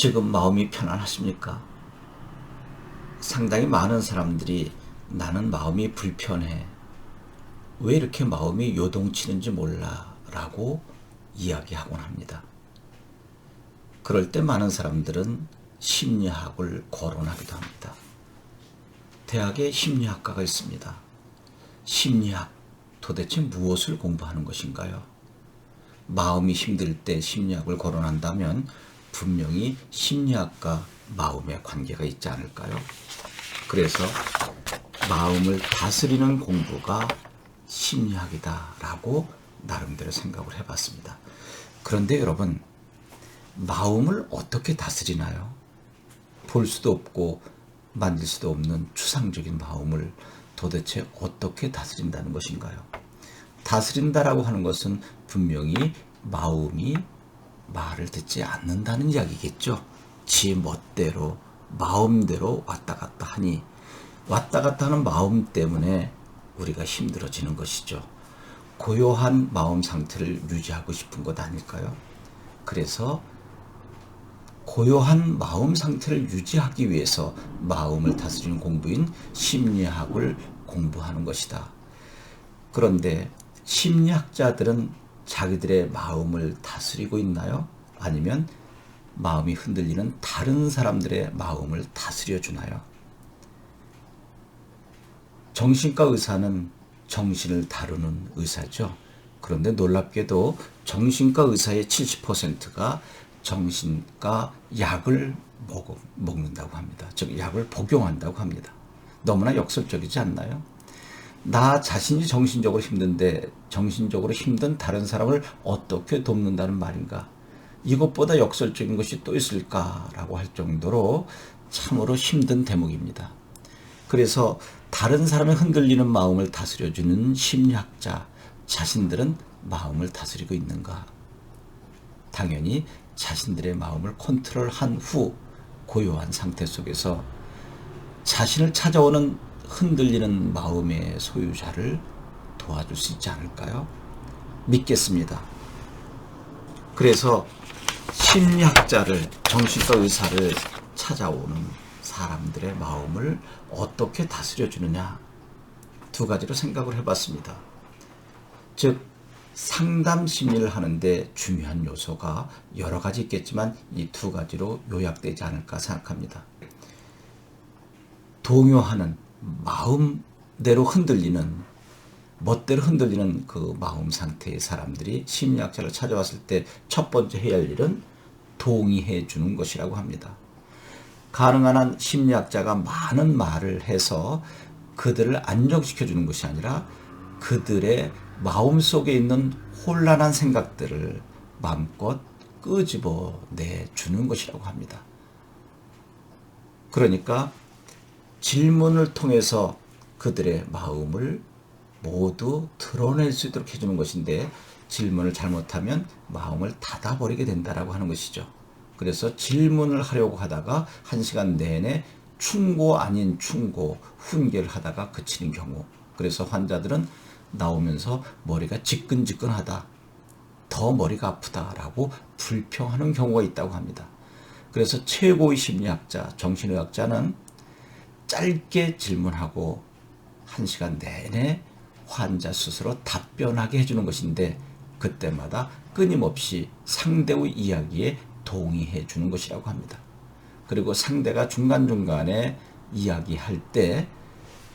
지금 마음이 편안하십니까? 상당히 많은 사람들이 나는 마음이 불편해. 왜 이렇게 마음이 요동치는지 몰라. 라고 이야기하곤 합니다. 그럴 때 많은 사람들은 심리학을 거론하기도 합니다. 대학에 심리학과가 있습니다. 심리학, 도대체 무엇을 공부하는 것인가요? 마음이 힘들 때 심리학을 거론한다면 분명히 심리학과 마음의 관계가 있지 않을까요? 그래서 마음을 다스리는 공부가 심리학이다라고 나름대로 생각을 해봤습니다. 그런데 여러분, 마음을 어떻게 다스리나요? 볼 수도 없고 만질 수도 없는 추상적인 마음을 도대체 어떻게 다스린다는 것인가요? 다스린다라고 하는 것은 분명히 마음이 말을 듣지 않는다는 이야기겠죠. 지 멋대로 마음대로 왔다 갔다 하니 왔다 갔다 하는 마음 때문에 우리가 힘들어지는 것이죠. 고요한 마음 상태를 유지하고 싶은 것 아닐까요? 그래서 고요한 마음 상태를 유지하기 위해서 마음을 다스리는 공부인 심리학을 공부하는 것이다. 그런데 심리학자들은 자기들의 마음을 다스리고 있나요? 아니면 마음이 흔들리는 다른 사람들의 마음을 다스려 주나요? 정신과 의사는 정신을 다루는 의사죠. 그런데 놀랍게도 정신과 의사의 70%가 정신과 약을 먹는다고 합니다. 즉 약을 복용한다고 합니다. 너무나 역설적이지 않나요? 나 자신이 정신적으로 힘든데 정신적으로 힘든 다른 사람을 어떻게 돕는다는 말인가? 이것보다 역설적인 것이 또 있을까라고 할 정도로 참으로 힘든 대목입니다. 그래서 다른 사람의 흔들리는 마음을 다스려주는 심리학자 자신들은 마음을 다스리고 있는가? 당연히 자신들의 마음을 컨트롤한 후 고요한 상태 속에서 자신을 찾아오는 흔들리는 마음의 소유자를 도와줄 수 있지 않을까요? 믿겠습니다. 그래서 심리학자를, 정신과 의사를 찾아오는 사람들의 마음을 어떻게 다스려주느냐, 두 가지로 생각을 해봤습니다. 즉 상담 심리를 하는데 중요한 요소가 여러 가지 있겠지만 이 두 가지로 요약되지 않을까 생각합니다. 동요하는, 마음대로 흔들리는, 멋대로 흔들리는 그 마음 상태의 사람들이 심리학자를 찾아왔을 때 첫 번째 해야 할 일은 동의해 주는 것이라고 합니다. 가능한 한 심리학자가 많은 말을 해서 그들을 안정시켜 주는 것이 아니라 그들의 마음속에 있는 혼란한 생각들을 마음껏 끄집어내 주는 것이라고 합니다. 그러니까 질문을 통해서 그들의 마음을 모두 드러낼 수 있도록 해주는 것인데 질문을 잘못하면 마음을 닫아버리게 된다라고 하는 것이죠. 그래서 질문을 하려고 하다가 1시간 내내 충고 아닌 충고, 훈계를 하다가 그치는 경우, 그래서 환자들은 나오면서 머리가 지끈지끈하다, 더 머리가 아프다라고 불평하는 경우가 있다고 합니다. 그래서 최고의 심리학자, 정신의학자는 짧게 질문하고 1시간 내내 환자 스스로 답변하게 해주는 것인데 그때마다 끊임없이 상대의 이야기에 동의해 주는 것이라고 합니다. 그리고 상대가 중간중간에 이야기할 때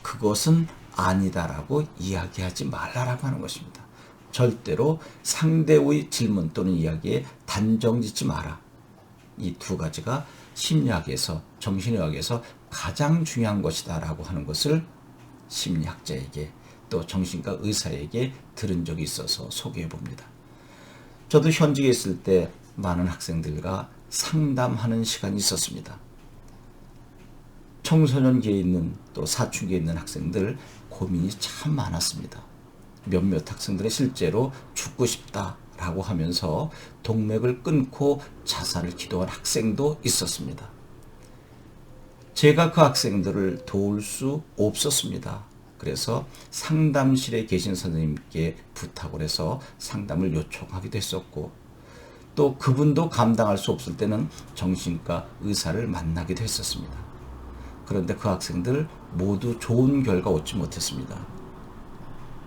그것은 아니다라고 이야기하지 말라라고 하는 것입니다. 절대로 상대의 질문 또는 이야기에 단정 짓지 마라. 이 두 가지가 심리학에서, 정신의학에서 가장 중요한 것이다라고 하는 것을 심리학자에게 또 정신과 의사에게 들은 적이 있어서 소개해 봅니다. 저도 현직에 있을 때 많은 학생들과 상담하는 시간이 있었습니다. 청소년기에 있는 또 사춘기에 있는 학생들 고민이 참 많았습니다. 몇몇 학생들은 실제로 죽고 싶다라고 하면서 동맥을 끊고 자살을 기도한 학생도 있었습니다. 제가 그 학생들을 도울 수 없었습니다. 그래서 상담실에 계신 선생님께 부탁을 해서 상담을 요청하기도 했었고 또 그분도 감당할 수 없을 때는 정신과 의사를 만나기도 했었습니다. 그런데 그 학생들 모두 좋은 결과 얻지 못했습니다.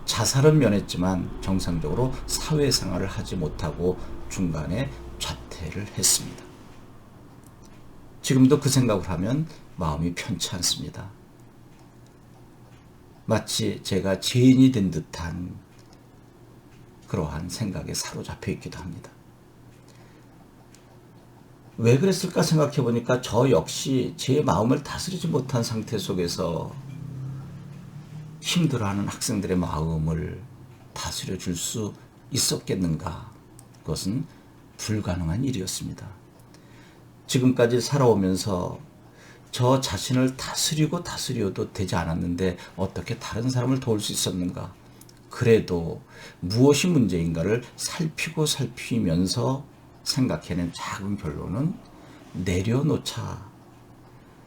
자살은 면했지만 정상적으로 사회생활을 하지 못하고 중간에 자퇴를 했습니다. 지금도 그 생각을 하면 마음이 편치 않습니다. 마치 제가 죄인이 된 듯한 그러한 생각에 사로잡혀 있기도 합니다. 왜 그랬을까 생각해 보니까 저 역시 제 마음을 다스리지 못한 상태 속에서 힘들어하는 학생들의 마음을 다스려 줄 수 있었겠는가? 그것은 불가능한 일이었습니다. 지금까지 살아오면서 저 자신을 다스리고 다스려도 되지 않았는데 어떻게 다른 사람을 도울 수 있었는가? 그래도 무엇이 문제인가를 살피면서 생각해낸 작은 결론은 내려놓자.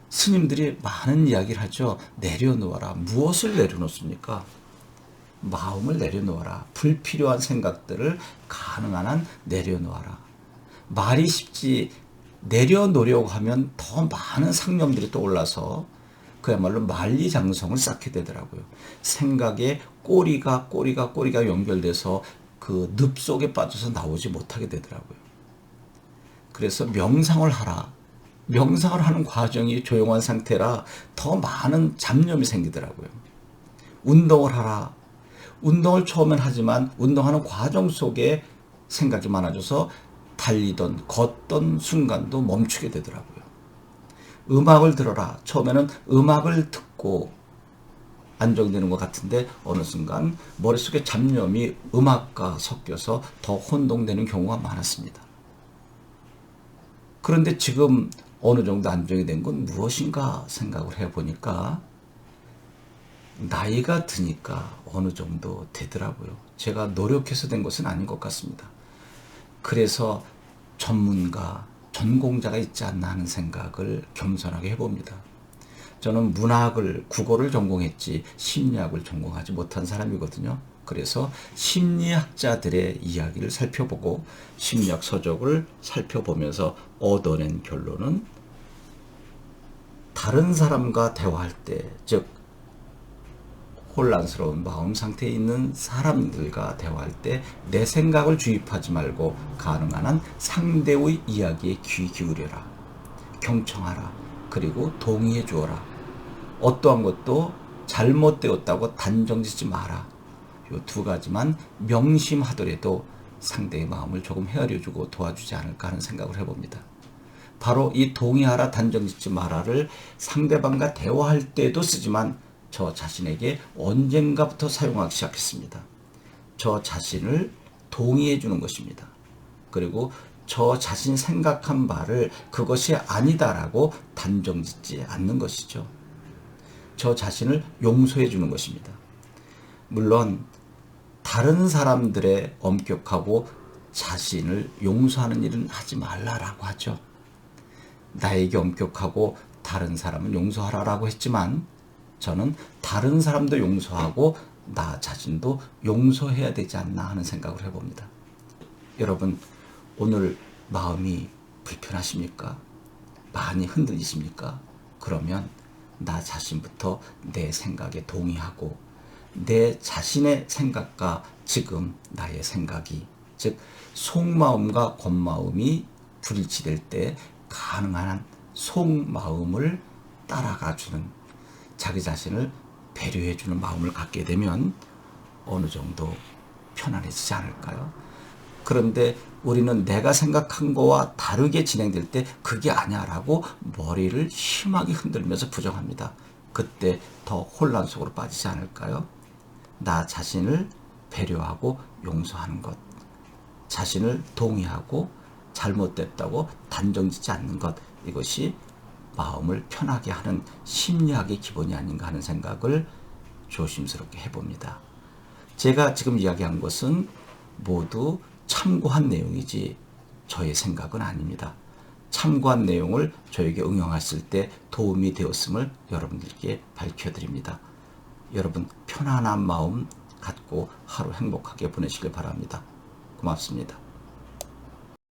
스님들이 많은 이야기를 하죠. 내려놓아라. 무엇을 내려놓습니까? 마음을 내려놓아라. 불필요한 생각들을 가능한 한 내려놓아라. 말이 쉽지 내려놓으려고 하면 더 많은 상념들이 떠올라서 그야말로 만리장성을 쌓게 되더라고요. 생각에 꼬리가 연결돼서 그 늪 속에 빠져서 나오지 못하게 되더라고요. 그래서 명상을 하라. 명상을 하는 과정이 조용한 상태라 더 많은 잡념이 생기더라고요. 운동을 하라. 운동을 처음엔 하지만 운동하는 과정 속에 생각이 많아져서 달리던 걷던 순간도 멈추게 되더라고요. 음악을 들어라. 처음에는 음악을 듣고 안정되는 것 같은데 어느 순간 머릿속에 잡념이 음악과 섞여서 더 혼동되는 경우가 많았습니다. 그런데 지금 어느 정도 안정이 된 건 무엇인가 생각을 해보니까 나이가 드니까 어느 정도 되더라고요. 제가 노력해서 된 것은 아닌 것 같습니다. 그래서 전문가, 전공자가 있지 않나 하는 생각을 겸손하게 해봅니다. 저는 문학을, 국어를 전공했지 심리학을 전공하지 못한 사람이거든요. 그래서 심리학자들의 이야기를 살펴보고 심리학 서적을 살펴보면서 얻어낸 결론은 다른 사람과 대화할 때, 즉 혼란스러운 마음 상태에 있는 사람들과 대화할 때 내 생각을 주입하지 말고 가능한 한 상대의 이야기에 귀 기울여라. 경청하라. 그리고 동의해 주어라. 어떠한 것도 잘못되었다고 단정짓지 마라. 이 두 가지만 명심하더라도 상대의 마음을 조금 헤아려주고 도와주지 않을까 하는 생각을 해봅니다. 바로 이 동의하라, 단정짓지 마라를 상대방과 대화할 때도 쓰지만 저 자신에게 언젠가부터 사용하기 시작했습니다. 저 자신을 동의해 주는 것입니다. 그리고 저 자신 생각한 바를 그것이 아니다라고 단정짓지 않는 것이죠. 저 자신을 용서해 주는 것입니다. 물론 다른 사람들의 엄격하고 자신을 용서하는 일은 하지 말라라고 하죠. 나에게 엄격하고 다른 사람은 용서하라라고 했지만 저는 다른 사람도 용서하고 나 자신도 용서해야 되지 않나 하는 생각을 해봅니다. 여러분, 오늘 마음이 불편하십니까? 많이 흔들리십니까? 그러면 나 자신부터 내 생각에 동의하고 내 자신의 생각과 지금 나의 생각이, 즉 속마음과 겉마음이 불일치될 때 가능한 한 속마음을 따라가주는, 자기 자신을 배려해주는 마음을 갖게 되면 어느 정도 편안해지지 않을까요? 그런데 우리는 내가 생각한 거와 다르게 진행될 때 그게 아니야라고 머리를 심하게 흔들면서 부정합니다. 그때 더 혼란 속으로 빠지지 않을까요? 나 자신을 배려하고 용서하는 것, 자신을 동의하고 잘못됐다고 단정짓지 않는 것, 이것이 마음을 편하게 하는 심리학의 기본이 아닌가 하는 생각을 조심스럽게 해봅니다. 제가 지금 이야기한 것은 모두 참고한 내용이지 저의 생각은 아닙니다. 참고한 내용을 저에게 응용했을 때 도움이 되었음을 여러분들께 밝혀드립니다. 여러분 편안한 마음 갖고 하루 행복하게 보내시길 바랍니다. 고맙습니다.